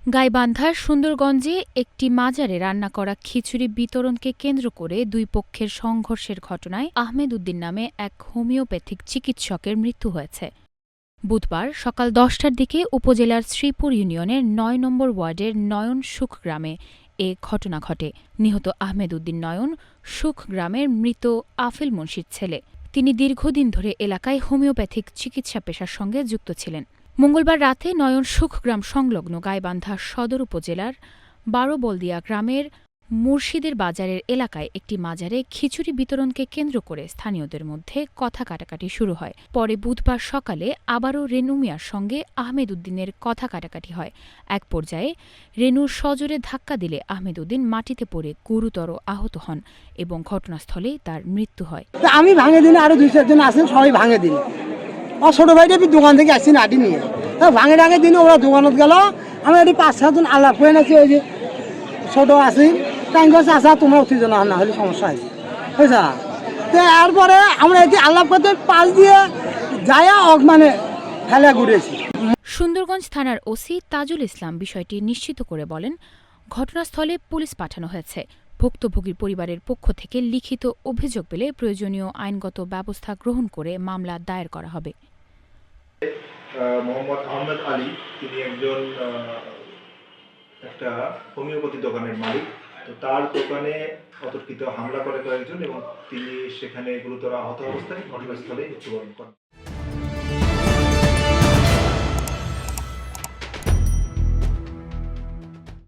গাইবান্ধার সুন্দরগঞ্জে একটি মাজারে রান্না করা খিচুড়ি বিতরণকে কেন্দ্র করে দুই পক্ষের সংঘর্ষের ঘটনায় আহমেদ উদ্দিন নামে এক হোমিওপ্যাথিক চিকিৎসকের মৃত্যু হয়েছে। বুধবার সকাল ১০টার দিকে উপজেলার শ্রীপুর ইউনিয়নের ৯ নম্বর ওয়ার্ডের নয়ন সুখ গ্রামে এ ঘটনা ঘটে। নিহত আহমেদ উদ্দিন নয়ন সুখ গ্রামের মৃত আফেল মুন্সির ছেলে। তিনি দীর্ঘদিন ধরে এলাকায় হোমিওপ্যাথিক চিকিৎসা পেশার সঙ্গে যুক্ত ছিলেন। মঙ্গলবার রাতে নয়ন সুখগ্রাম সংলগ্ন গাইবান্ধা সদর উপজেলার বারোবলদিয়া গ্রামের মুর্শিদের বাজারের এলাকায় একটি মাজারে খিচুড়ি বিতরণকে কেন্দ্র করে স্থানীয়দের মধ্যে কথা কাটাকাটি শুরু হয়। পরে বুধবার সকালে আবারও রেনু মিয়ার সঙ্গে আহমেদ উদ্দিনের কথা কাটাকাটি হয়। এক পর্যায়ে রেনুর সজোরে ধাক্কা দিলে আহমেদ উদ্দিন মাটিতে পড়ে গুরুতর আহত হন এবং ঘটনাস্থলেই তার মৃত্যু হয়। আমি ভাঙে দিনে আরো ২-৪ জন আছেন, সবাই ভাঙে দিন। আর ছোট ভাইটা দোকান থেকে আসছি নাটি নিয়ে, ভাঙে ডাঙে দিনে ওরা দোকানত গেল। আমি এটি ৫-৭ জন আলাপ করে নাকি ওই যে ছোট আছি টাইম করছে, আসা তোমরা উত্তেজনা না হলে সমস্যা আছে বুঝছা। তো এরপরে আমরা এটি আলাপ করতে পাশ দিয়ে যাইয়া মানে ফেলে ঘুরেছি। সুন্দরগঞ্জ থানার ওসি তাজুল ইসলাম বিষয়টি নিশ্চিত করে বলেন, ঘটনাস্থলে পুলিশ পাঠানো হয়েছে। ভুক্তভোগীর পরিবারের পক্ষ থেকে লিখিত অভিযোগ পেলে প্রয়োজনীয় আইনগত ব্যবস্থা গ্রহণ করে মামলা দায়ের করা হবে। মোহাম্মদ আহমেদ আলী, তিনি একজন একটা হোমিওপ্যাথি দোকানের মালিক। তো তার দোকানে অতর্কিত হামলা করে কয়েকজন এবং তিনি সেখানে গুরুতর আহত অবস্থায় ঘটনাস্থলে মৃত্যুবরণ করেন।